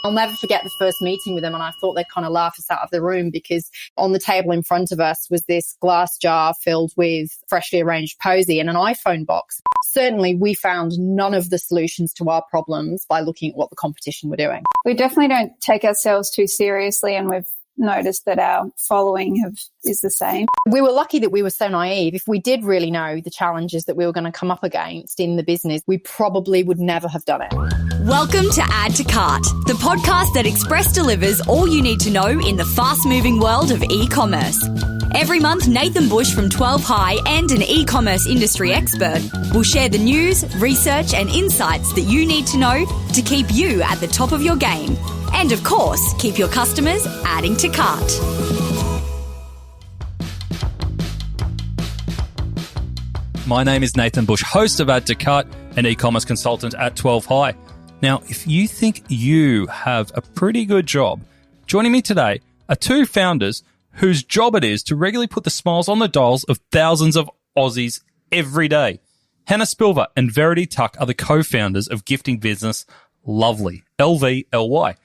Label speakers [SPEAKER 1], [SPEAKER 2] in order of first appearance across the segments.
[SPEAKER 1] I'll never forget the first meeting with them, and I thought they'd kind of laugh us out of the room because on the table in front of us was this glass jar filled with freshly arranged posy and an iPhone box. Certainly, we found none of the solutions to our problems by looking at what the competition were doing.
[SPEAKER 2] We definitely don't take ourselves too seriously, and we've noticed that our following is the same.
[SPEAKER 1] We were lucky that we were so naive. If we did really know the challenges that we were going to come up against in the business, we probably would never have done it.
[SPEAKER 3] Welcome to Add to Cart, the podcast that express delivers all you need to know in the fast-moving world of e-commerce. Every month, Nathan Bush from 12 High and an e-commerce industry expert will share the news, research and insights that you need to know to keep you at the top of your game. And of course, keep your customers adding to cart.
[SPEAKER 4] My name is Nathan Bush, host of Add to Cart, an e-commerce consultant at 12 High. Now, if you think you have a pretty good job, joining me today are two founders whose job it is to regularly put the smiles on the dials of thousands of Aussies every day. Hannah Spilva and Verity Tuck are the co-founders of gifting business LVLY, LVLY.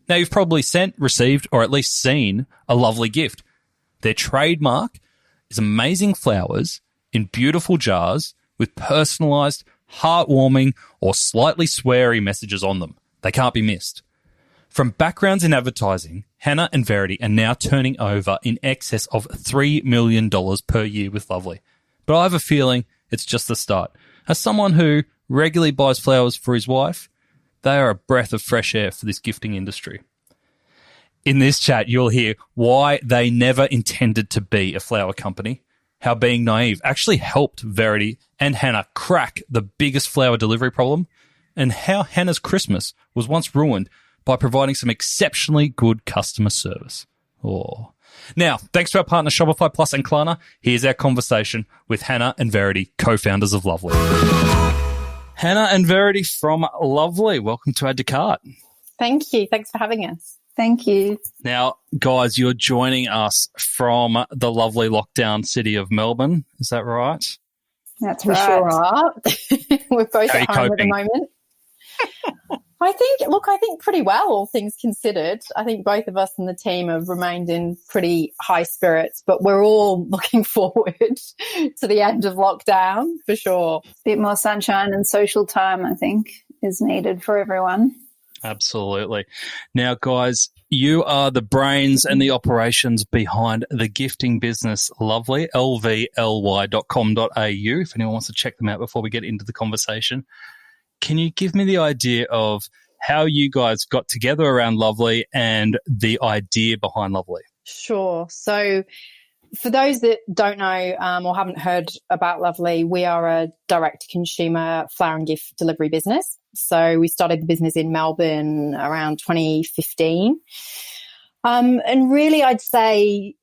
[SPEAKER 4] Now, you've probably sent, received, or at least seen a lovely gift. Their trademark is amazing flowers in beautiful jars with personalised, heartwarming, or slightly sweary messages on them. They can't be missed. From backgrounds in advertising, Hannah and Verity are now turning over in excess of $3 million per year with LVLY. But I have a feeling it's just the start. As someone who regularly buys flowers for his wife, they are a breath of fresh air for this gifting industry. In this chat, you'll hear why they never intended to be a flower company, how being naive actually helped Verity and Hannah crack the biggest flower delivery problem, and how Hannah's Christmas was once ruined by providing some exceptionally good customer service. Oh. Now, thanks to our partner Shopify Plus and Klarna, here's our conversation with Hannah and Verity, co-founders of LVLY. Hannah and Verity from LVLY, welcome to Add to Cart.
[SPEAKER 1] Thank you. Thanks for having us.
[SPEAKER 2] Thank you.
[SPEAKER 4] Now, guys, you're joining us from the lovely lockdown city of Melbourne. Is that right?
[SPEAKER 2] That's
[SPEAKER 1] We
[SPEAKER 2] right.
[SPEAKER 1] sure are. We're both
[SPEAKER 4] How are you
[SPEAKER 1] at home
[SPEAKER 4] coping?
[SPEAKER 1] at the moment. I think pretty well, all things considered. I think both of us and the team have remained in pretty high spirits, but we're all looking forward to the end of lockdown for sure.
[SPEAKER 2] A bit more sunshine and social time, I think, is needed for everyone.
[SPEAKER 4] Absolutely. Now, guys, you are the brains and the operations behind the gifting business LVLY, lvly.com.au, if anyone wants to check them out before we get into the conversation. Can you give me the idea of how you guys got together around LVLY and the idea behind LVLY?
[SPEAKER 1] Sure. So for those that don't know or haven't heard about LVLY, we are a direct-to-consumer flower and gift delivery business. So we started the business in Melbourne around 2015. And really, I'd say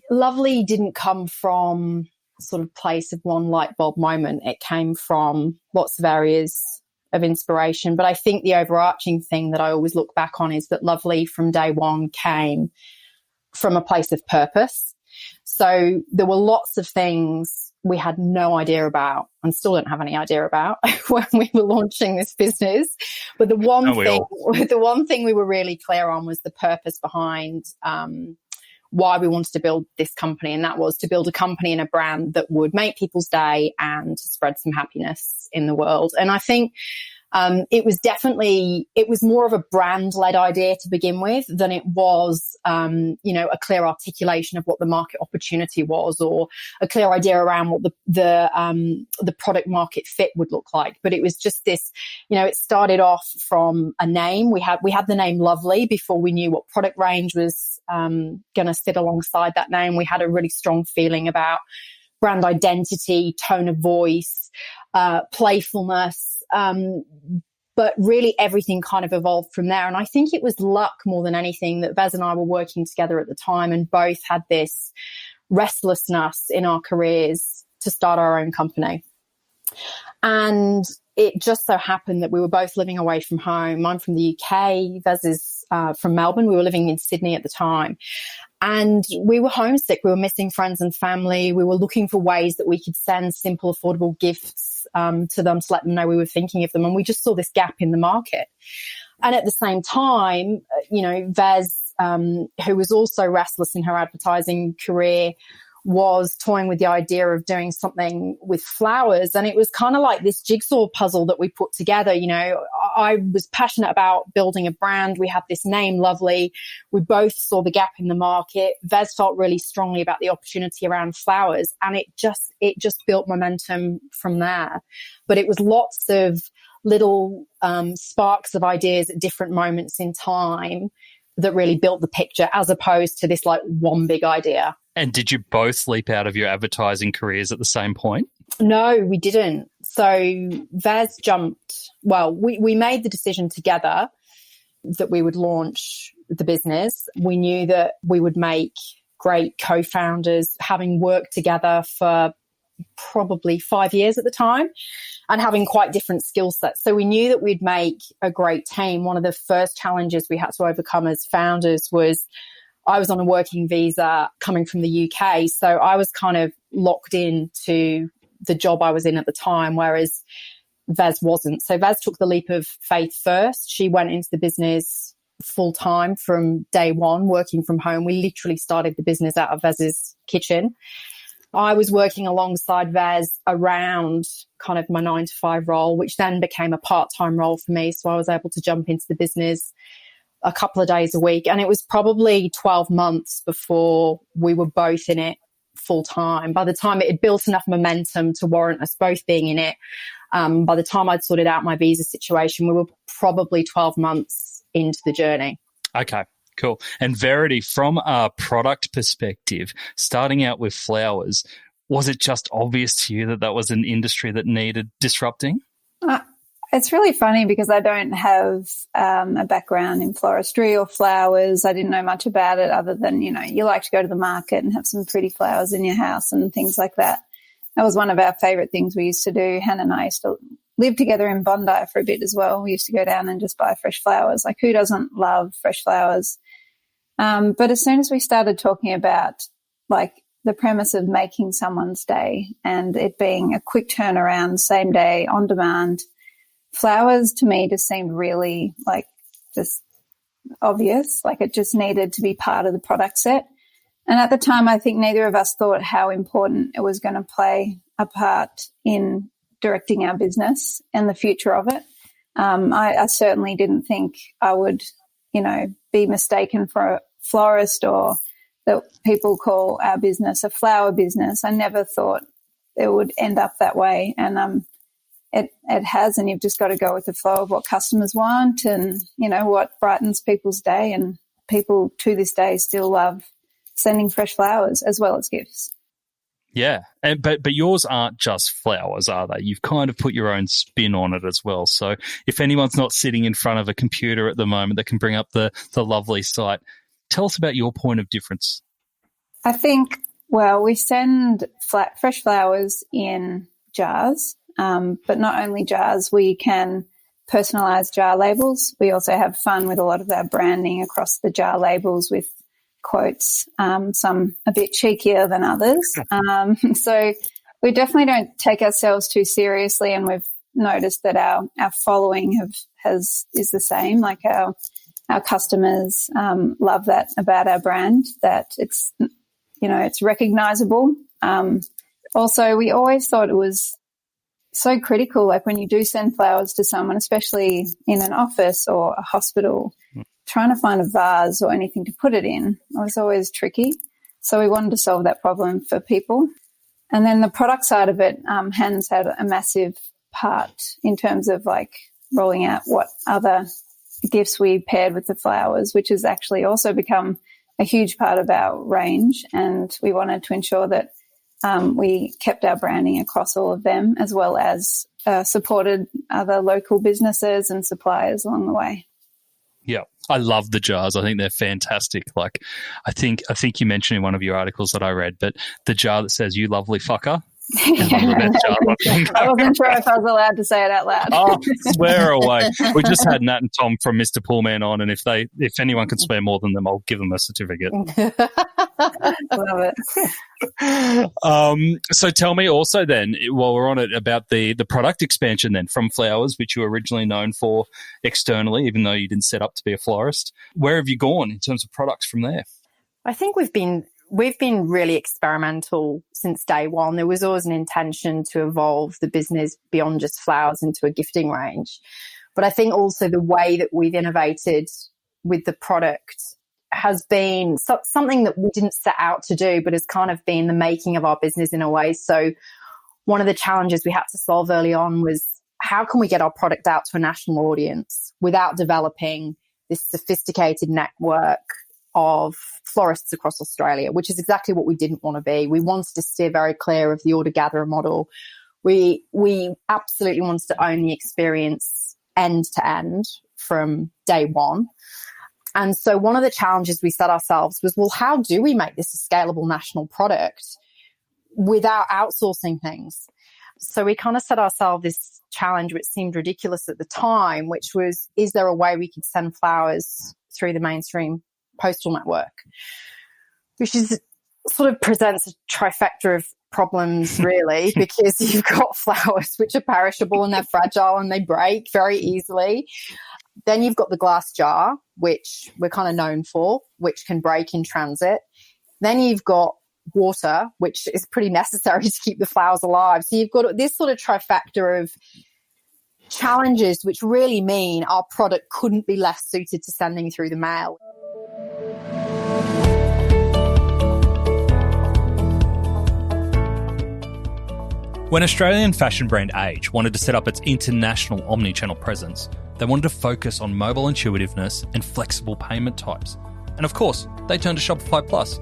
[SPEAKER 1] LVLY didn't come from sort of place of one light bulb moment. It came from lots of areas of inspiration. But I think the overarching thing that I always look back on is that LVLY from day one came from a place of purpose. So there were lots of things we had no idea about and still don't have any idea about when we were launching this business. But the one thing we were really clear on was the purpose behind why we wanted to build this company, and that was to build a company and a brand that would make people's day and spread some happiness in the world. And I think it was more of a brand-led idea to begin with than it was, a clear articulation of what the market opportunity was or a clear idea around what the product market fit would look like. But it was just this, it started off from a name. We had the name LVLY before we knew what product range was going to sit alongside that name. We had a really strong feeling about brand identity, tone of voice, playfulness. But really everything kind of evolved from there. And I think it was luck more than anything that Vaz and I were working together at the time and both had this restlessness in our careers to start our own company. And it just so happened that we were both living away from home. I'm from the UK, Vaz is from Melbourne. We were living in Sydney at the time. And we were homesick. We were missing friends and family. We were looking for ways that we could send simple, affordable gifts to them to let them know we were thinking of them. And we just saw this gap in the market. And at the same time, Vez, who was also restless in her advertising career, was toying with the idea of doing something with flowers. And it was kind of like this jigsaw puzzle that we put together. I was passionate about building a brand. We had this name, Lovely. We both saw the gap in the market. Vez felt really strongly about the opportunity around flowers, and it just built momentum from there. But it was lots of little sparks of ideas at different moments in time that really built the picture, as opposed to this like one big idea.
[SPEAKER 4] And did you both leap out of your advertising careers at the same point?
[SPEAKER 1] No, we didn't. So Vez jumped. Well, we made the decision together that we would launch the business. We knew that we would make great co-founders, having worked together for probably 5 years at the time and having quite different skill sets. So we knew that we'd make a great team. One of the first challenges we had to overcome as founders was I was on a working visa coming from the UK. So I was kind of locked into the job I was in at the time, whereas Vez wasn't. So Vez took the leap of faith first. She went into the business full time from day one, working from home. We literally started the business out of Vez's kitchen. I was working alongside Vez around kind of my 9-to-5 role, which then became a part-time role for me. So I was able to jump into the business a couple of days a week. And it was probably 12 months before we were both in it full time. By the time it had built enough momentum to warrant us both being in it, by the time I'd sorted out my visa situation, we were probably 12 months into the journey.
[SPEAKER 4] Okay, cool. And Verity, from a product perspective, starting out with flowers, was it just obvious to you that that was an industry that needed disrupting?
[SPEAKER 2] It's really funny because I don't have a background in floristry or flowers. I didn't know much about it other than, you like to go to the market and have some pretty flowers in your house and things like that. That was one of our favourite things we used to do. Hannah and I used to live together in Bondi for a bit as well. We used to go down and just buy fresh flowers. Like, who doesn't love fresh flowers? But as soon as we started talking about, like, the premise of making someone's day and it being a quick turnaround, same day, on demand, flowers to me just seemed really like just obvious, like it just needed to be part of the product set. And at the time, I think neither of us thought how important it was going to play a part in directing our business and the future of it. I certainly didn't think I would, be mistaken for a florist or that people call our business a flower business. I never thought it would end up that way. And it has, and you've just got to go with the flow of what customers want and, what brightens people's day. And people to this day still love sending fresh flowers as well as gifts.
[SPEAKER 4] Yeah, but yours aren't just flowers, are they? You've kind of put your own spin on it as well. So if anyone's not sitting in front of a computer at the moment that can bring up the lovely site, tell us about your point of difference.
[SPEAKER 2] I think, we send fresh flowers in jars. But not only jars, we can personalise jar labels. We also have fun with a lot of our branding across the jar labels with quotes, some a bit cheekier than others. So we definitely don't take ourselves too seriously, and we've noticed that our following is the same. Like our customers love that about our brand, that it's recognisable. Also, we always thought it was so critical, like when you do send flowers to someone, especially in an office or a hospital, trying to find a vase or anything to put it in was always tricky. So we wanted to solve that problem for people. And then the product side of it, Hannah's had a massive part in terms of like rolling out what other gifts we paired with the flowers, which has actually also become a huge part of our range. And we wanted to ensure that we kept our branding across all of them, as well as supported other local businesses and suppliers along the way.
[SPEAKER 4] Yeah, I love the jars. I think they're fantastic. Like, I think you mentioned in one of your articles that I read, but the jar that says "You lovely fucker,"
[SPEAKER 2] I wasn't sure if I was allowed to say it out loud.
[SPEAKER 4] Oh, swear away. We just had Nat and Tom from Mr. Poolman on, and if anyone can swear more than them, I'll give them a certificate.
[SPEAKER 2] Love it.
[SPEAKER 4] So tell me also then, while we're on it, about the product expansion then from flowers, which you were originally known for externally, even though you didn't set up to be a florist. Where have you gone in terms of products from there?
[SPEAKER 1] I think we've been really experimental since day one. There was always an intention to evolve the business beyond just flowers into a gifting range. But I think also the way that we've innovated with the product has been something that we didn't set out to do, but has kind of been the making of our business in a way. So one of the challenges we had to solve early on was, how can we get our product out to a national audience without developing this sophisticated network of florists across Australia, which is exactly what we didn't want to be. We wanted to steer very clear of the order gatherer model. We absolutely wanted to own the experience end to end from day one. And so one of the challenges we set ourselves was, well, how do we make this a scalable national product without outsourcing things? So we kind of set ourselves this challenge, which seemed ridiculous at the time, which was, is there a way we could send flowers through the mainstream postal network? Which is sort of presents a trifecta of problems, really, because you've got flowers which are perishable and they're fragile and they break very easily. Then you've got the glass jar, which we're kind of known for, which can break in transit. Then you've got water, which is pretty necessary to keep the flowers alive. So you've got this sort of trifecta of challenges, which really mean our product couldn't be less suited to sending through the mail.
[SPEAKER 4] When Australian fashion brand Age wanted to set up its international omni-channel presence, they wanted to focus on mobile intuitiveness and flexible payment types. And of course, they turned to Shopify Plus.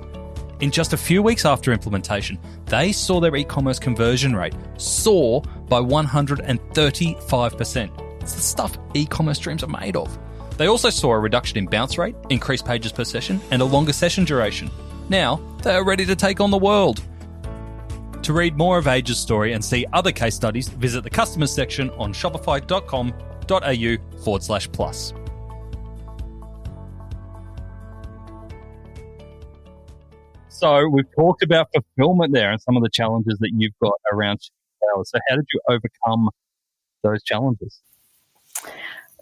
[SPEAKER 4] In just a few weeks after implementation, they saw their e-commerce conversion rate soar by 135%. It's the stuff e-commerce dreams are made of. They also saw a reduction in bounce rate, increased pages per session, and a longer session duration. Now, they are ready to take on the world. To read more of Age's story and see other case studies, visit the customers section on shopify.com.au/plus. So we've talked about fulfillment there and some of the challenges that you've got around sales. So how did you overcome those challenges?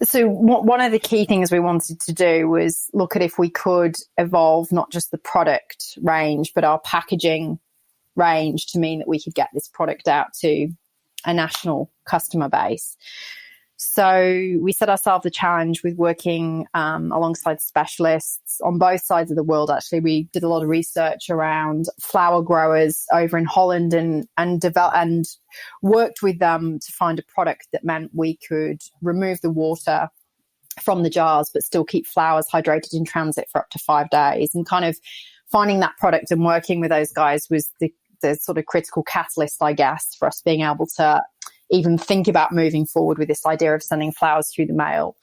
[SPEAKER 1] So one of the key things we wanted to do was look at if we could evolve not just the product range, but our packaging range to mean that we could get this product out to a national customer base. So we set ourselves the challenge with working alongside specialists on both sides of the world. Actually, we did a lot of research around flower growers over in Holland and worked with them to find a product that meant we could remove the water from the jars but still keep flowers hydrated in transit for up to 5 days. And kind of finding that product and working with those guys was the sort of critical catalyst, I guess, for us being able to even think about moving forward with this idea of sending flowers through the mail.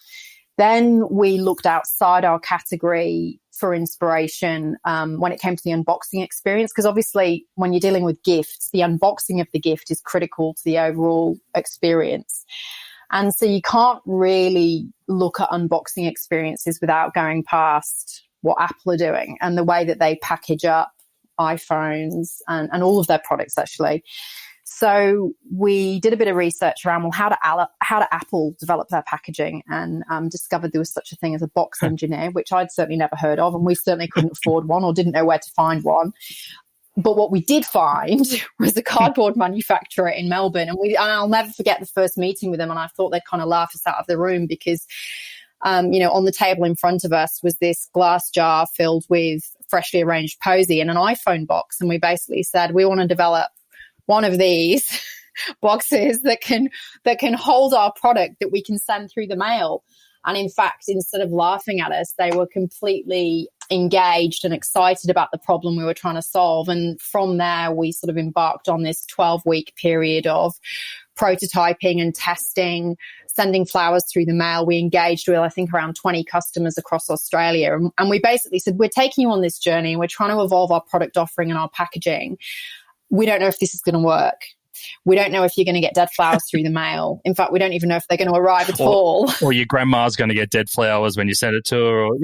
[SPEAKER 1] Then we looked outside our category for inspiration when it came to the unboxing experience, because obviously when you're dealing with gifts, the unboxing of the gift is critical to the overall experience. And so you can't really look at unboxing experiences without going past what Apple are doing and the way that they package up iPhones and all of their products, actually. So we did a bit of research around, well, how do Apple develop their packaging, and discovered there was such a thing as a box engineer, which I'd certainly never heard of, and we certainly couldn't afford one or didn't know where to find one. But what we did find was a cardboard manufacturer in Melbourne, and I'll never forget the first meeting with them, and I thought they'd kind of laugh us out of the room because on the table in front of us was this glass jar filled with freshly arranged posy and an iPhone box. And we basically said, we want to develop one of these boxes that can hold our product that we can send through the mail. And in fact, instead of laughing at us, they were completely engaged and excited about the problem we were trying to solve. And from there, we sort of embarked on this 12-week period of prototyping and testing, sending flowers through the mail. We engaged with, I think, around 20 customers across Australia. And we basically said, we're taking you on this journey. We're trying to evolve our product offering and our packaging. we don't know if this is going to work. We don't know if you're going to get dead flowers through the mail. In fact, we don't even know if they're going to arrive at all.
[SPEAKER 4] Or your grandma's going to get dead flowers when you send it to her. Or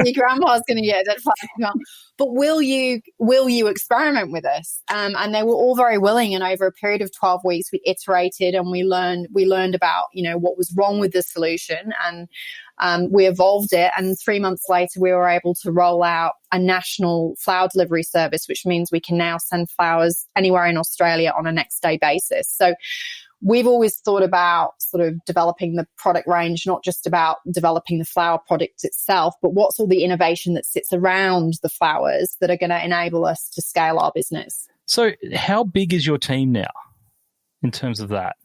[SPEAKER 4] your
[SPEAKER 1] grandma's going to get dead flowers. But will you experiment with us? And they were all very willing. And over a period of 12 weeks, we iterated and we learned about, what was wrong with the solution. And we evolved it. And 3 months later, we were able to roll out a national flower delivery service, which means we can now send flowers anywhere in Australia on a next day basis. So we've always thought about sort of developing the product range, not just about developing the flower product itself, but what's all the innovation that sits around the flowers that are going to enable us to scale our business.
[SPEAKER 4] So how big is your team now in terms of that?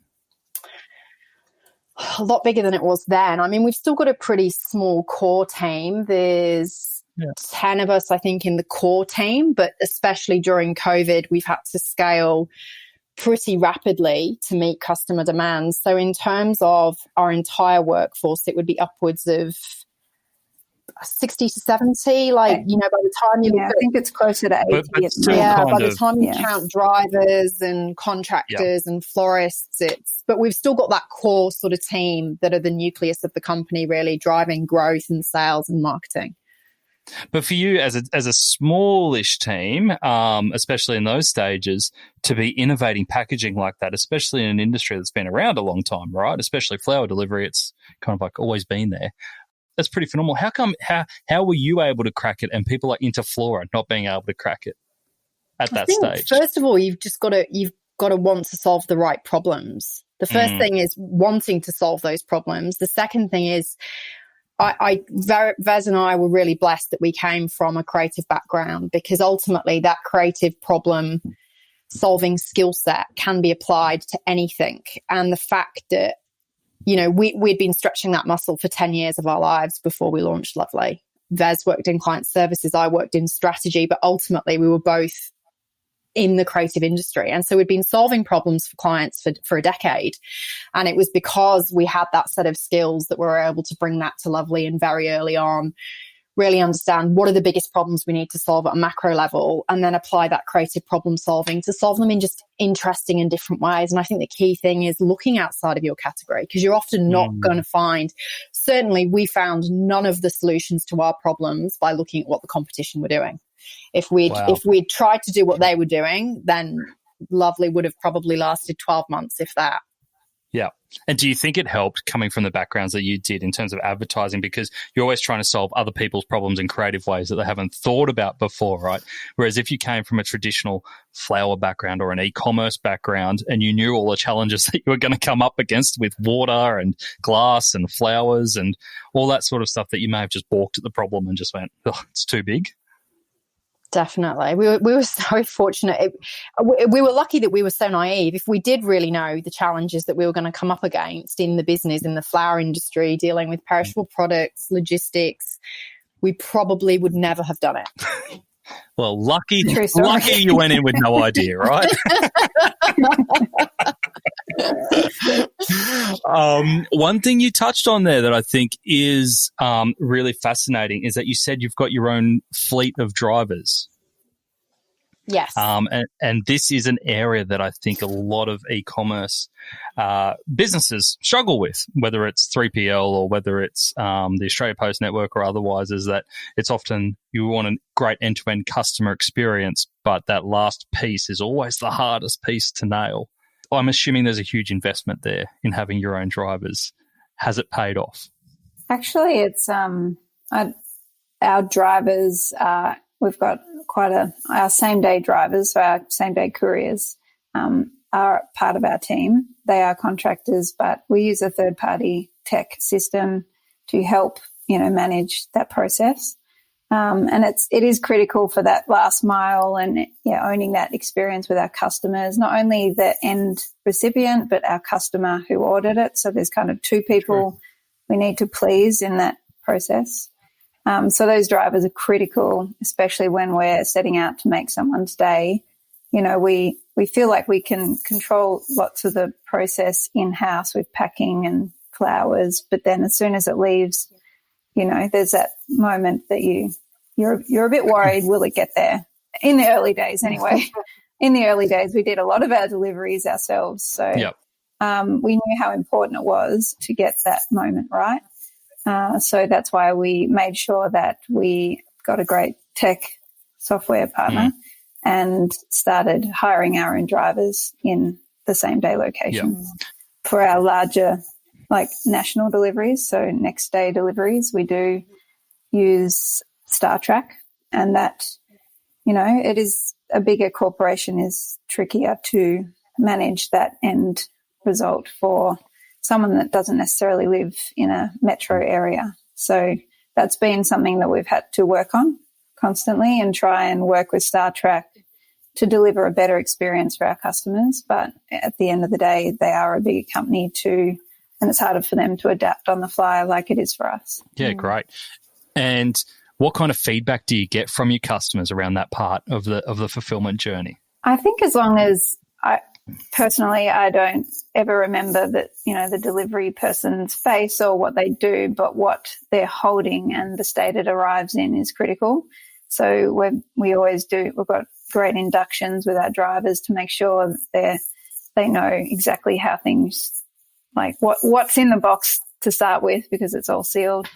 [SPEAKER 1] A lot bigger than it was then. I mean, we've still got a pretty small core team. There's 10 of us, I think, in the core team, but especially during COVID, we've had to scale pretty rapidly to meet customer demands. So in terms of our entire workforce, it would be upwards of 60 to 70, by the time you
[SPEAKER 2] I think it's closer to 80.
[SPEAKER 4] But
[SPEAKER 1] by the time you count drivers and contractors and florists, but we've still got that core sort of team that are the nucleus of the company, really driving growth and sales and marketing.
[SPEAKER 4] But for you as a smallish team, especially in those stages, to be innovating packaging like that, especially in an industry that's been around a long time, right? Especially flower delivery, it's kind of like always been there. That's pretty phenomenal. How were you able to crack it and people like Interflora not being able to crack it at that stage?
[SPEAKER 1] First of all, you've got to want to solve the right problems. The first thing is wanting to solve those problems. The second thing is Vez and I were really blessed that we came from a creative background, because ultimately that creative problem solving skill set can be applied to anything. And the fact that, we'd been stretching that muscle for 10 years of our lives before we launched LVLY. Vez worked in client services, I worked in strategy, but ultimately we were both in the creative industry. And so we'd been solving problems for clients for a decade. And it was because we had that set of skills that we were able to bring that to LVLY and very early on really understand what are the biggest problems we need to solve at a macro level, and then apply that creative problem solving to solve them in just interesting and different ways. And I think the key thing is looking outside of your category, because you're often not going to find, certainly we found none of the solutions to our problems by looking at what the competition were doing. If we'd tried to do what they were doing, then LVLY would have probably lasted 12 months, if that.
[SPEAKER 4] Yeah. And do you think it helped coming from the backgrounds that you did in terms of advertising? Because you're always trying to solve other people's problems in creative ways that they haven't thought about before, right? Whereas if you came from a traditional flower background or an e-commerce background and you knew all the challenges that you were going to come up against with water and glass and flowers and all that sort of stuff, that you may have just balked at the problem and just went, oh, it's too big.
[SPEAKER 1] Definitely. We were so fortunate. We were lucky that we were so naive. If we did really know the challenges that we were going to come up against in the business, in the flower industry, dealing with perishable products, logistics, we probably would never have done it.
[SPEAKER 4] Well, lucky you went in with no idea, right? One thing you touched on there that I think is really fascinating is that you said you've got your own fleet of drivers.
[SPEAKER 1] Yes.
[SPEAKER 4] And this is an area that I think a lot of e-commerce businesses struggle with, whether it's 3PL or whether it's the Australia Post Network or otherwise, is that it's often you want a great end-to-end customer experience, but that last piece is always the hardest piece to nail. I'm assuming there's a huge investment there in having your own drivers. Has it paid off? Actually,
[SPEAKER 2] it's our drivers, we've got our same-day drivers, so our same-day couriers are part of our team. They are contractors, but we use a third-party tech system to help, manage that process. And it is critical for that last mile and owning that experience with our customers, not only the end recipient, but our customer who ordered it. So there's kind of two people we need to please in that process. So those drivers are critical, especially when we're setting out to make someone's day. We feel like we can control lots of the process in-house with packing and flowers, but then as soon as it leaves, there's that moment that you're a bit worried, will it get there? In the early days anyway. in the early days, we did a lot of our deliveries ourselves. So we knew how important it was to get that moment right. So that's why we made sure that we got a great tech software partner and started hiring our own drivers in the same day location. For our larger, like national deliveries, so next day deliveries, we do use StarTrack, and that, you know, it is a bigger corporation is trickier to manage that end result for someone that doesn't necessarily live in a metro area. So that's been something that we've had to work on constantly and try and work with StarTrack to deliver a better experience for our customers. But at the end of the day, they are a bigger company too, and it's harder for them to adapt on the fly like it is for us.
[SPEAKER 4] Yeah, great. And what kind of feedback do you get from your customers around that part of the fulfillment journey?
[SPEAKER 2] I think as long as I don't ever remember that, you know, the delivery person's face or what they do, but what they're holding and the state it arrives in is critical. So we always do. We've got great inductions with our drivers to make sure that they know exactly how things, like what's in the box to start with, because it's all sealed,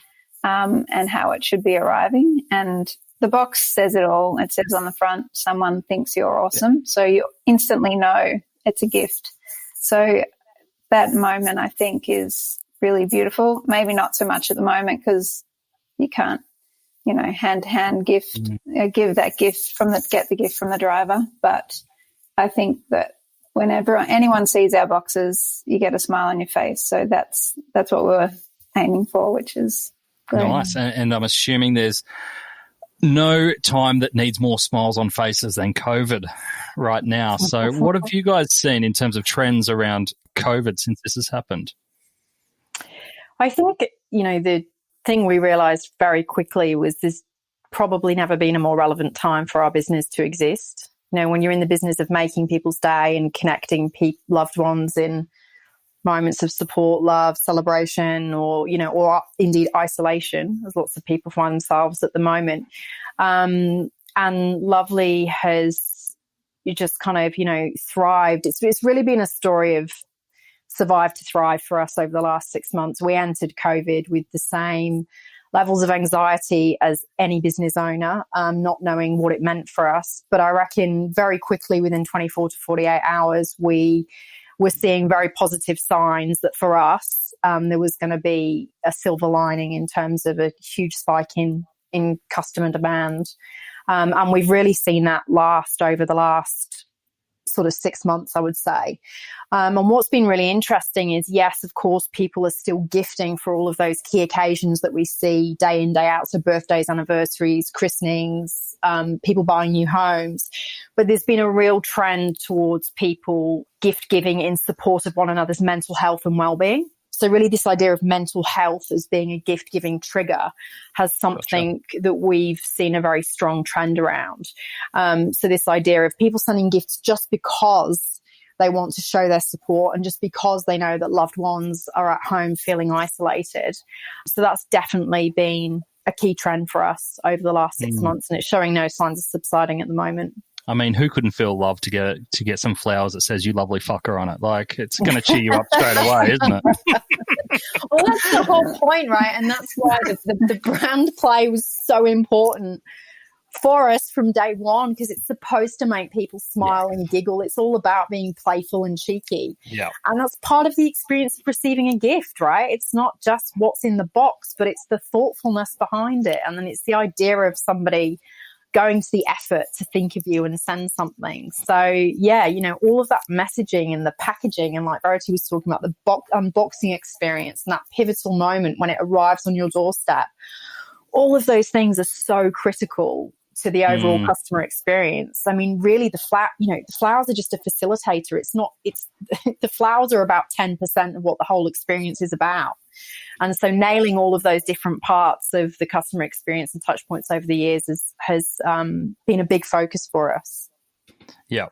[SPEAKER 2] and how it should be arriving. And the box says it all. It says on the front, someone thinks you're awesome. So you instantly know it's a gift. So that moment, I think, is really beautiful. Maybe not so much at the moment because you can't, you know, hand-to-hand gift, give that gift get the gift from the driver. But I think that whenever anyone sees our boxes, you get a smile on your face. So that's what we're aiming for, which is great.
[SPEAKER 4] Nice. And I'm assuming there's no time that needs more smiles on faces than COVID right now. So what have you guys seen in terms of trends around COVID since this has happened?
[SPEAKER 1] I think, you know, the thing we realised very quickly was there's probably never been a more relevant time for our business to exist. You know, when you're in the business of making people's day and connecting loved ones in moments of support, love, celebration, or, you know, or indeed isolation, as lots of people find themselves at the moment. And Lovely has just kind of, you know, thrived. It's really been a story of survive to thrive for us over the last 6 months. We entered COVID with the same levels of anxiety as any business owner, not knowing what it meant for us. But I reckon very quickly, within 24 to 48 hours, we were seeing very positive signs that for us, there was going to be a silver lining in terms of a huge spike in customer demand. And we've really seen that last over the last sort of 6 months, I would say. And what's been really interesting is, yes, of course, people are still gifting for all of those key occasions that we see day in, day out. So birthdays, anniversaries, christenings, people buying new homes. But there's been a real trend towards people gift giving in support of one another's mental health and well-being. So really this idea of mental health as being a gift-giving trigger has something that we've seen a very strong trend around. So this idea of people sending gifts just because they want to show their support and just because they know that loved ones are at home feeling isolated. So that's definitely been a key trend for us over the last 6 months, and it's showing no signs of subsiding at the moment.
[SPEAKER 4] I mean, who couldn't feel love to get some flowers that says "you lovely fucker" on it? Like, it's going to cheer you up straight away, isn't it?
[SPEAKER 1] Well, that's the whole point, right? And that's why the brand play was so important for us from day one, because it's supposed to make people smile and giggle. It's all about being playful and cheeky. Yeah. And that's part of the experience of receiving a gift, right? It's not just what's in the box, but it's the thoughtfulness behind it. And then it's the idea of somebody going to the effort to think of you and send something. So, yeah, you know, all of that messaging and the packaging, and like Verity was talking about, the unboxing experience and that pivotal moment when it arrives on your doorstep, all of those things are so critical to the overall customer experience. I mean, really, the flowers are just a facilitator. The flowers are about 10% of what the whole experience is about. And so nailing all of those different parts of the customer experience and touch points over the years has been a big focus for us.
[SPEAKER 4] Yeah.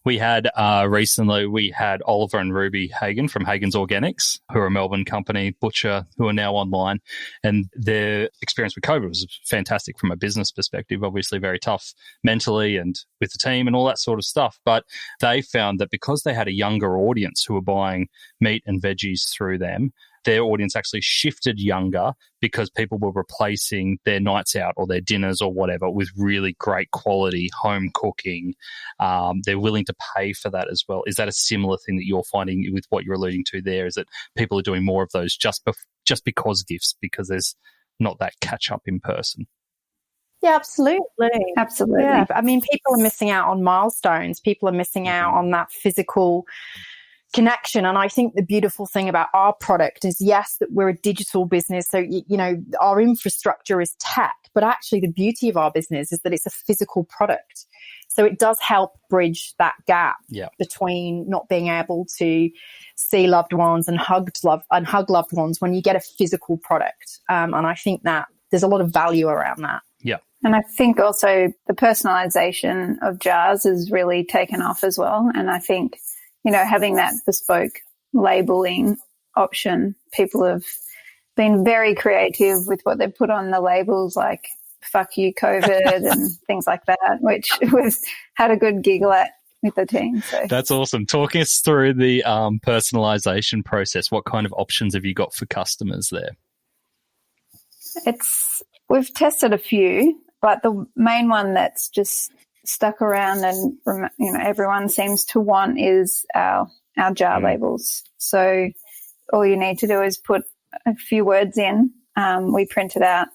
[SPEAKER 4] We had recently, we had Oliver and Ruby Hagen from Hagen's Organics, who are a Melbourne company, butcher, who are now online. And their experience with COVID was fantastic from a business perspective, obviously very tough mentally and with the team and all that sort of stuff. But they found that because they had a younger audience who were buying meat and veggies through them, their audience actually shifted younger because people were replacing their nights out or their dinners or whatever with really great quality home cooking. They're willing to pay for that as well. Is that a similar thing that you're finding with what you're alluding to there? Is that people are doing more of those just because gifts, because there's not that catch up in person?
[SPEAKER 1] Yeah, absolutely.
[SPEAKER 2] Absolutely.
[SPEAKER 1] Yeah. I mean, people are missing out on milestones. People are missing out on that physical connection. And I think the beautiful thing about our product is, yes, that we're a digital business. So, you know, our infrastructure is tech, but actually the beauty of our business is that it's a physical product. So it does help bridge that gap between not being able to see loved ones and hug loved ones when you get a physical product. And I think that there's a lot of value around that.
[SPEAKER 4] Yeah.
[SPEAKER 2] And I think also the personalization of jars has really taken off as well. And I think, you know, having that bespoke labeling option, people have been very creative with what they've put on the labels, like "fuck you, COVID" and things like that, which we've had a good giggle at with the team. So
[SPEAKER 4] that's awesome. Talk us through the personalization process. What kind of options have you got for customers there?
[SPEAKER 2] We've tested a few, but the main one that's just stuck around and, you know, everyone seems to want is our jar labels. So all you need to do is put a few words in. We print it out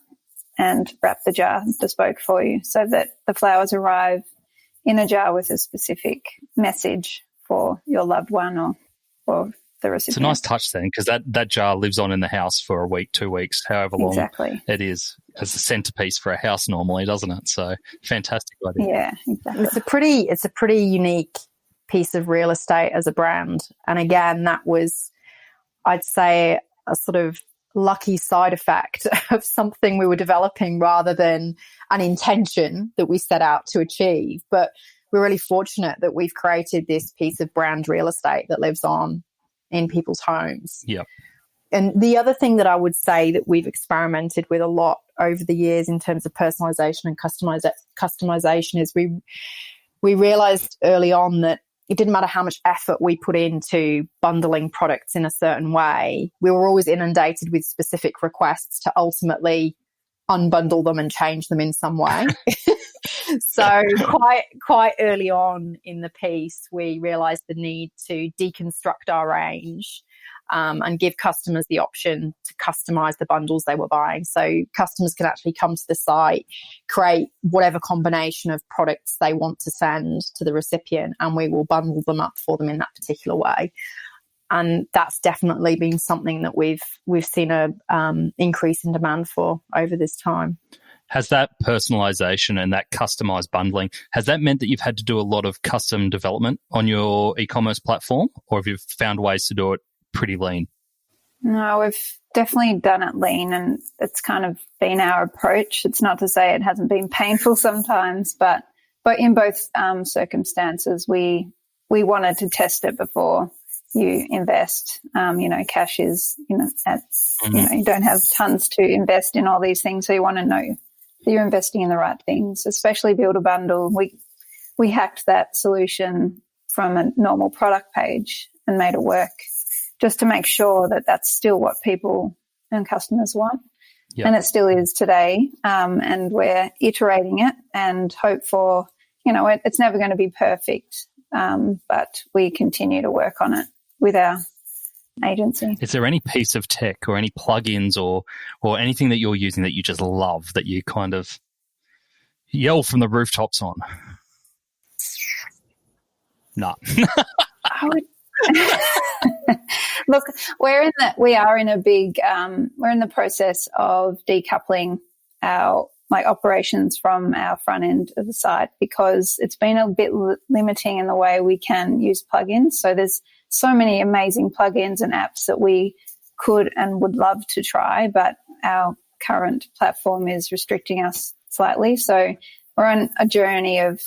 [SPEAKER 2] and wrap the jar bespoke for you so that the flowers arrive in a jar with a specific message for your loved one or the recipient.
[SPEAKER 4] It's a nice touch then, because that jar lives on in the house for a week, 2 weeks, however long it is, as a centerpiece for a house normally, doesn't it? So fantastic idea.
[SPEAKER 2] Yeah, exactly.
[SPEAKER 1] It's a pretty unique piece of real estate as a brand. And again, that was, I'd say, a sort of lucky side effect of something we were developing rather than an intention that we set out to achieve. But we're really fortunate that we've created this piece of brand real estate that lives on in people's homes.
[SPEAKER 4] Yeah.
[SPEAKER 1] And the other thing that I would say that we've experimented with a lot over the years in terms of personalization and customization is we realized early on that it didn't matter how much effort we put into bundling products in a certain way. We were always inundated with specific requests to ultimately unbundle them and change them in some way. So quite early on in the piece, we realized the need to deconstruct our range and give customers the option to customize the bundles they were buying. So customers can actually come to the site, create whatever combination of products they want to send to the recipient, and we will bundle them up for them in that particular way. And that's definitely been something that we've seen a increase in demand for over this time.
[SPEAKER 4] Has that personalization and that customized bundling, has that meant that you've had to do a lot of custom development on your e-commerce platform, or have you found ways to do it pretty lean?
[SPEAKER 2] No, we've definitely done it lean, and it's kind of been our approach. It's not to say it hasn't been painful sometimes, but in both circumstances, we wanted to test it before you invest. Cash is, you don't have tons to invest in all these things, so you want to know that you're investing in the right things, especially Build a Bundle. We hacked that solution from a normal product page and made it work just to make sure that that's still what people and customers want. Yep. And it still is today. And we're iterating it and hope for, it's never going to be perfect, but we continue to work on it with our agency.
[SPEAKER 4] Is there any piece of tech or any plugins or anything that you're using that you just love, that you kind of yell from the rooftops on? No.
[SPEAKER 2] Look, we're in the process of decoupling our operations from our front end of the site, because it's been a bit limiting in the way we can use plugins. So there's so many amazing plugins and apps that we could and would love to try, but our current platform is restricting us slightly. So we're on a journey of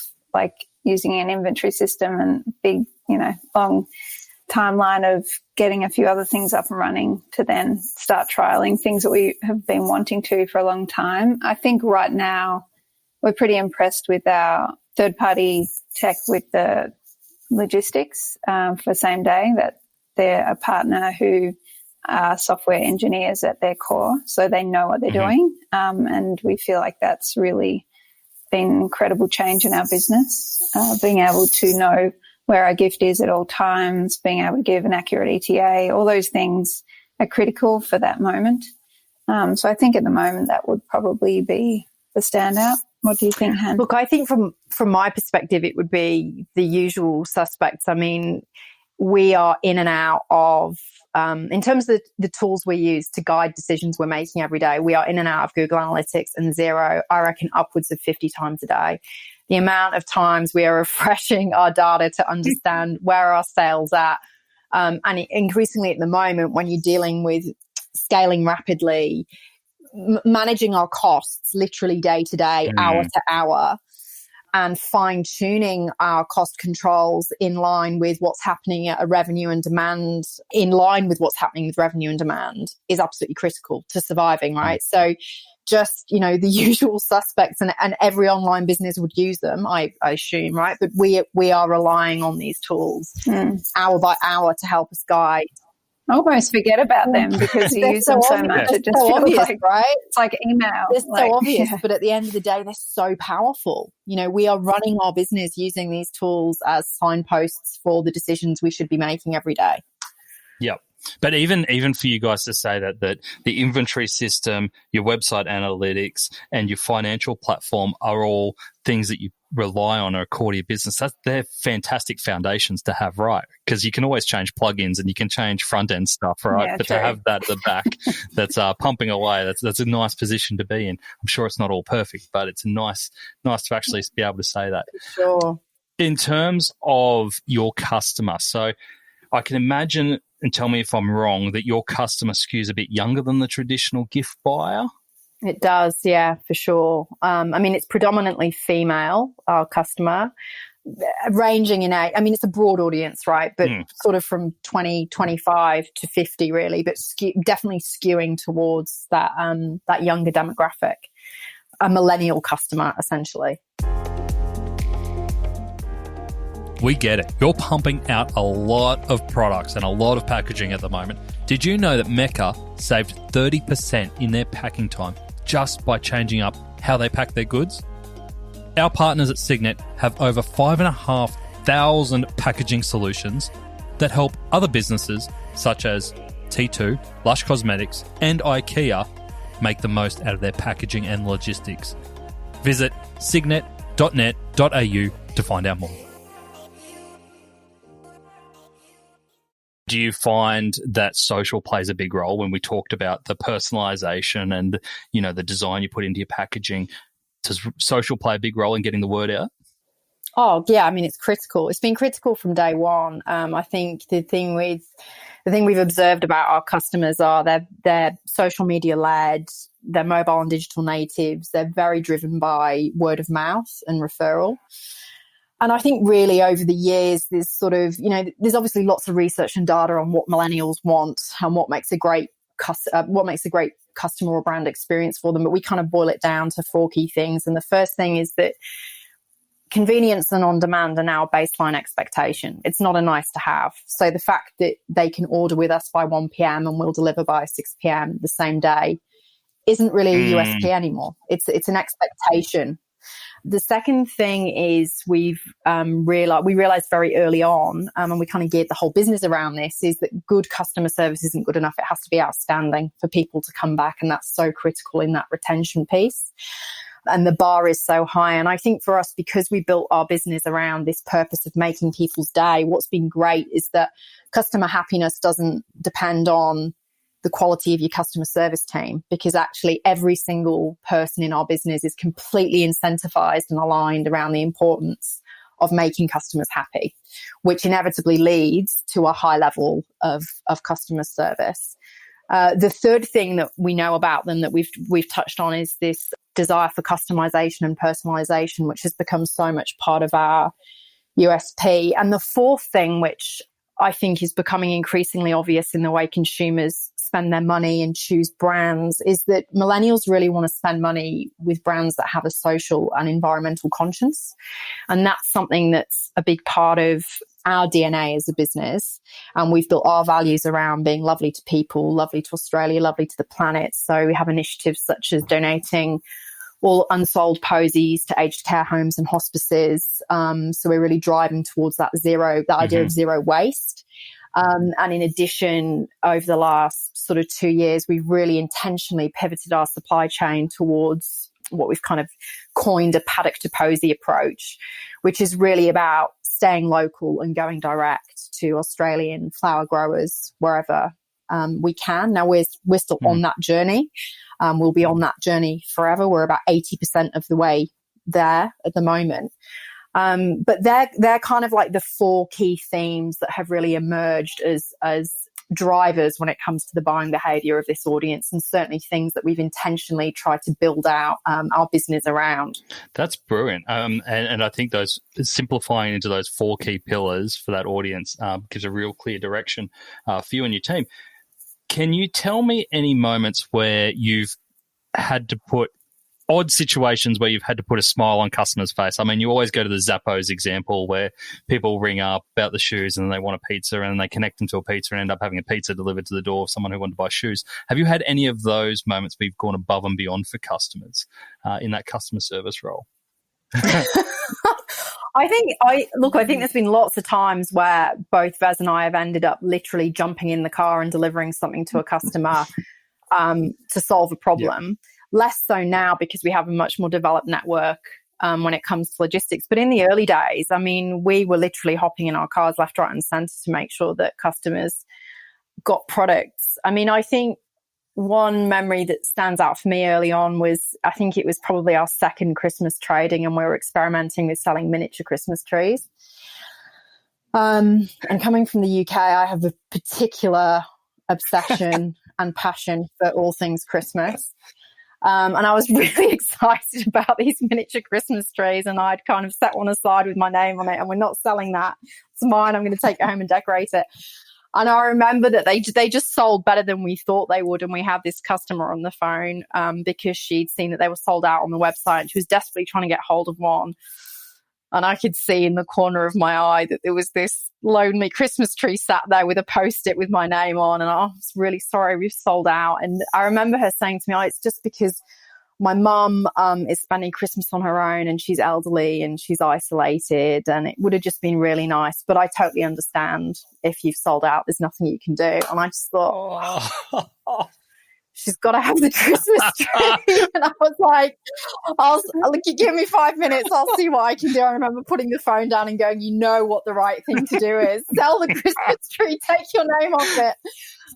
[SPEAKER 2] using an inventory system and big, long timeline of getting a few other things up and running to then start trialing things that we have been wanting to for a long time. I think right now we're pretty impressed with our third-party tech with the logistics for same day, that they're a partner who are software engineers at their core, so they know what they're doing. And we feel like that's really been an incredible change in our business, being able to know where our gift is at all times, being able to give an accurate ETA, all those things are critical for that moment. So I think at the moment that would probably be the standout. What do you think, Han?
[SPEAKER 1] Look, I think from my perspective, it would be the usual suspects. I mean, we are in and out of, in terms of the tools we use to guide decisions we're making every day, we are in and out of Google Analytics and Xero, I reckon, upwards of 50 times a day. The amount of times we are refreshing our data to understand where our sales at. And increasingly at the moment, when you're dealing with scaling rapidly, managing our costs literally day to day, hour to hour, and fine-tuning our cost controls in line with what's happening at a revenue and demand, in line with what's happening with revenue and demand, is absolutely critical to surviving, right? So just, the usual suspects, and every online business would use them, I assume, right? But we are relying on these tools hour by hour to help us guide.
[SPEAKER 2] I almost forget about them because you use them so much. It just feels
[SPEAKER 1] obvious,
[SPEAKER 2] like,
[SPEAKER 1] right?
[SPEAKER 2] It's like email.
[SPEAKER 1] It's so obvious, but at the end of the day, they're so powerful. We are running our business using these tools as signposts for the decisions we should be making every day.
[SPEAKER 4] Yep. But even for you guys to say that the inventory system, your website analytics, and your financial platform are all things that you rely on or core to your business, they're fantastic foundations to have, right? Because you can always change plugins and you can change front end stuff, right?
[SPEAKER 2] Yeah,
[SPEAKER 4] but
[SPEAKER 2] true.
[SPEAKER 4] to have that at the back that's pumping away, that's a nice position to be in. I'm sure it's not all perfect, but it's nice to actually be able to say that.
[SPEAKER 1] Sure.
[SPEAKER 4] In terms of your customer, so I can imagine, and tell me if I'm wrong, that your customer skews a bit younger than the traditional gift buyer.
[SPEAKER 1] It does, yeah, for sure. I mean, it's predominantly female, our customer, ranging in age. I mean, it's a broad audience, right? But sort of from 20, 25 to 50, really, but definitely skewing towards that younger demographic, a millennial customer, essentially.
[SPEAKER 4] We get it. You're pumping out a lot of products and a lot of packaging at the moment. Did you know that Mecca saved 30% in their packing time just by changing up how they pack their goods? Our partners at Signet have over 5,500 packaging solutions that help other businesses such as T2, Lush Cosmetics, and IKEA make the most out of their packaging and logistics. Visit signet.net.au to find out more. Do you find that social plays a big role when we talked about the personalization and, the design you put into your packaging? Does social play a big role in getting the word out?
[SPEAKER 1] Oh, yeah. I mean, it's critical. It's been critical from day one. I think the thing we've observed about our customers are they're social media led, they're mobile and digital natives, they're very driven by word of mouth and referral. And I think really over the years, there's sort of, there's obviously lots of research and data on what millennials want and what makes a great customer or brand experience for them. But we kind of boil it down to four key things. And the first thing is that convenience and on-demand are now a baseline expectation. It's not a nice to have. So the fact that they can order with us by 1 p.m. and we'll deliver by 6 p.m. the same day isn't really a USP anymore. It's an expectation. The second thing is we realized very early on, and we kind of geared the whole business around this, is that good customer service isn't good enough. It has to be outstanding for people to come back, and that's so critical in that retention piece. And the bar is so high. And I think for us, because we built our business around this purpose of making people's day, what's been great is that customer happiness doesn't depend on the quality of your customer service team, because actually every single person in our business is completely incentivized and aligned around the importance of making customers happy, which inevitably leads to a high level of customer service. The third thing that we know about them that we've touched on is this desire for customization and personalization, which has become so much part of our USP. And the fourth thing, which I think is becoming increasingly obvious in the way consumers spend their money and choose brands, is that millennials really want to spend money with brands that have a social and environmental conscience. And that's something that's a big part of our DNA as a business. And we've built our values around being lovely to people, lovely to Australia, lovely to the planet. So we have initiatives such as donating all unsold posies to aged care homes and hospices. So we're really driving towards that idea of zero waste. And in addition, over the last sort of 2 years, we've really intentionally pivoted our supply chain towards what we've kind of coined a paddock to posy approach, which is really about staying local and going direct to Australian flower growers wherever we can. Now we're still on that journey. We'll be on that journey forever. We're about 80% of the way there at the moment. But they're kind of like the four key themes that have really emerged as drivers when it comes to the buying behavior of this audience, and certainly things that we've intentionally tried to build out our business around.
[SPEAKER 4] That's brilliant. And I think those simplifying into those four key pillars for that audience gives a real clear direction for you and your team. Can you tell me any moments where you've had to put odd situations where you've had to put a smile on customers' face? I mean, you always go to the Zappos example where people ring up about the shoes and they want a pizza and they connect them to a pizza and end up having a pizza delivered to the door of someone who wanted to buy shoes. Have you had any of those moments where you've gone above and beyond for customers in that customer service role?
[SPEAKER 1] I think there's been lots of times where both Vez and I have ended up literally jumping in the car and delivering something to a customer to solve a problem. Yeah. Less so now because we have a much more developed network when it comes to logistics. But in the early days, I mean, we were literally hopping in our cars left, right and centre to make sure that customers got products. I mean, I think one memory that stands out for me early on was, I think it was probably our second Christmas trading, and we were experimenting with selling miniature Christmas trees. And coming from the UK, I have a particular obsession and passion for all things Christmas. And I was really excited about these miniature Christmas trees, and I'd kind of set one aside with my name on it, and we're not selling that. It's mine. I'm going to take it home and decorate it. And I remember that they just sold better than we thought they would. And we had this customer on the phone because she'd seen that they were sold out on the website, and she was desperately trying to get hold of one. And I could see in the corner of my eye that there was this lonely Christmas tree sat there with a Post-it with my name on. And I was really sorry, we've sold out. And I remember her saying to me, it's just because my mum is spending Christmas on her own, and she's elderly and she's isolated, and it would have just been really nice. But I totally understand if you've sold out, there's nothing you can do. And I just thought, she's got to have the Christmas tree. And I was like, give me 5 minutes. I'll see what I can do. I remember putting the phone down and going, you know what the right thing to do is. Sell the Christmas tree, take your name off it.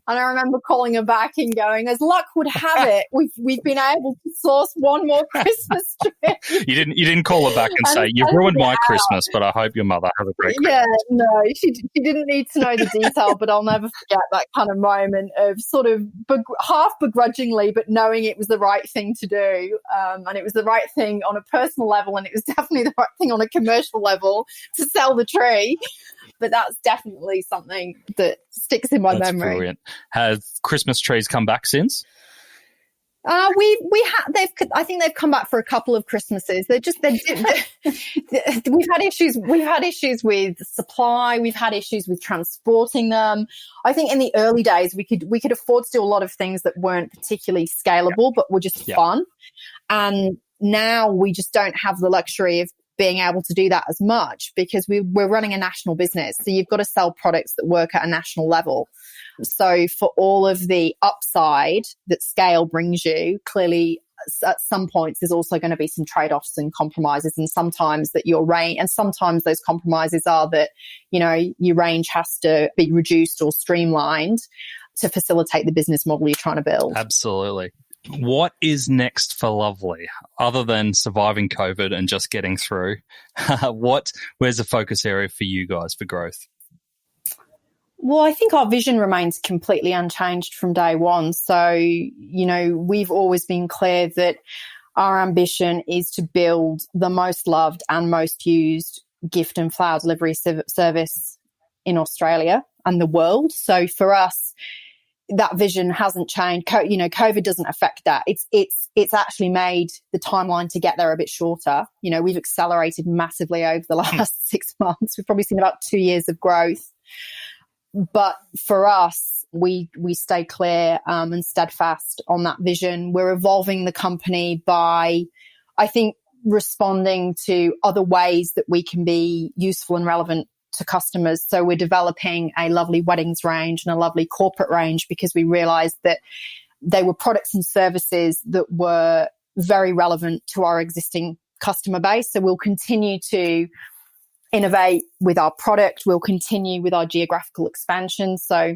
[SPEAKER 1] And I remember calling her back and going, as luck would have it, we've been able to source one more Christmas tree.
[SPEAKER 4] You didn't call her back and say, you've ruined my Christmas, but I hope your mother has a great Christmas.
[SPEAKER 1] Yeah, no, she didn't need to know the detail, but I'll never forget that kind of moment of sort of half begrudgingly, but knowing it was the right thing to do. And it was the right thing on a personal level, and it was definitely the right thing on a commercial level to sell the tree. But that's definitely something that sticks in my memory.
[SPEAKER 4] Brilliant. Have Christmas trees come back since?
[SPEAKER 1] I think they've come back for a couple of Christmases. We've had issues. We've had issues with supply. We've had issues with transporting them. I think in the early days we could afford to do a lot of things that weren't particularly scalable, but were just fun. And now we just don't have the luxury of being able to do that as much, because we're running a national business. So you've got to sell products that work at a national level. So for all of the upside that scale brings you, clearly at some points there's also going to be some trade-offs and compromises, and sometimes that your range, and sometimes those compromises are that, you know, your range has to be reduced or streamlined to facilitate the business model you're trying to build.
[SPEAKER 4] Absolutely. What is next for Lovely, other than surviving COVID and just getting through? Where's the focus area for you guys for growth?
[SPEAKER 1] Well, I think our vision remains completely unchanged from day one. So, you know, we've always been clear that our ambition is to build the most loved and most used gift and flower delivery service in Australia and the world. So for us, that vision hasn't changed. COVID doesn't affect that. It's actually made the timeline to get there a bit shorter. We've accelerated massively over the last 6 months. We've probably seen about 2 years of growth. But for us, we stay clear and steadfast on that vision. We're evolving the company by, I think, responding to other ways that we can be useful and relevant to customers. So we're developing a lovely weddings range and a lovely corporate range because we realized that they were products and services that were very relevant to our existing customer base. So we'll continue to innovate with our product. We'll continue with our geographical expansion. So,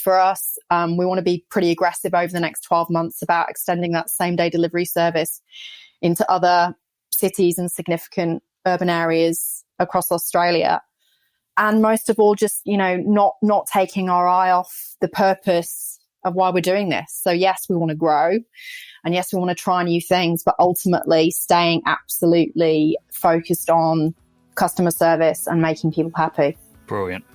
[SPEAKER 1] for us, we want to be pretty aggressive over the next 12 months about extending that same day delivery service into other cities and significant urban areas across Australia. And most of all, just, not taking our eye off the purpose of why we're doing this. So yes, we want to grow and yes, we want to try new things, but ultimately staying absolutely focused on customer service and making people happy.
[SPEAKER 4] Brilliant.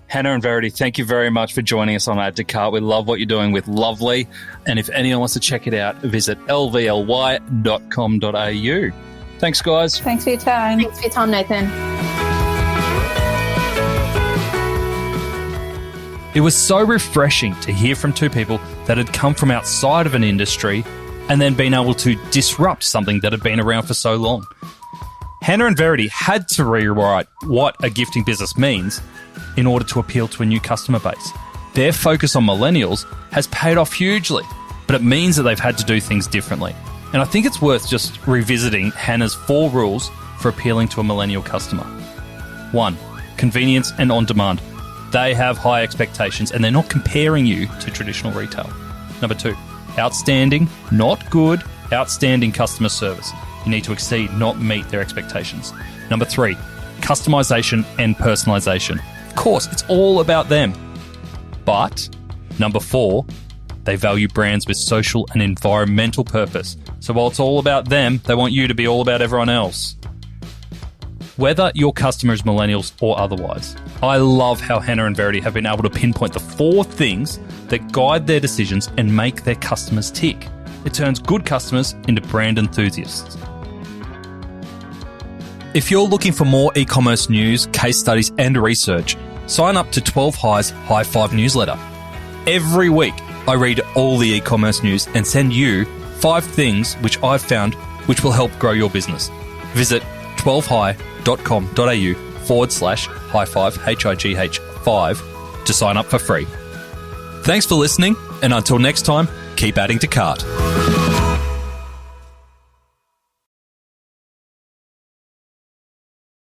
[SPEAKER 4] Hannah and Verity, thank you very much for joining us on Add to Cart. We love what you're doing with LVLY. And if anyone wants to check it out, visit lvly.com.au. Thanks, guys.
[SPEAKER 2] Thanks for your time.
[SPEAKER 1] Thanks for your time, Nathan.
[SPEAKER 4] It was so refreshing to hear from two people that had come from outside of an industry and then been able to disrupt something that had been around for so long. Hannah and Verity had to rewrite what a gifting business means in order to appeal to a new customer base. Their focus on millennials has paid off hugely, but it means that they've had to do things differently. And I think it's worth just revisiting Hannah's 4 rules for appealing to a millennial customer. 1, convenience and on-demand. They have high expectations and they're not comparing you to traditional retail. Number 2, outstanding, not good, outstanding customer service. You need to exceed, not meet their expectations. Number 3, customization and personalization. Of course, it's all about them. But number 4, they value brands with social and environmental purpose. So while it's all about them, they want you to be all about everyone else. Whether your customer is millennials or otherwise, I love how Hannah and Verity have been able to pinpoint the 4 things that guide their decisions and make their customers tick. It turns good customers into brand enthusiasts. If you're looking for more e-commerce news, case studies and research, sign up to 12 High's High 5 newsletter. Every week, I read all the e-commerce news and send you 5 things which I've found which will help grow your business. Visit 12high.com.au/high5, HIGH 5 to sign up for free. Thanks for listening, and until next time, keep adding to cart.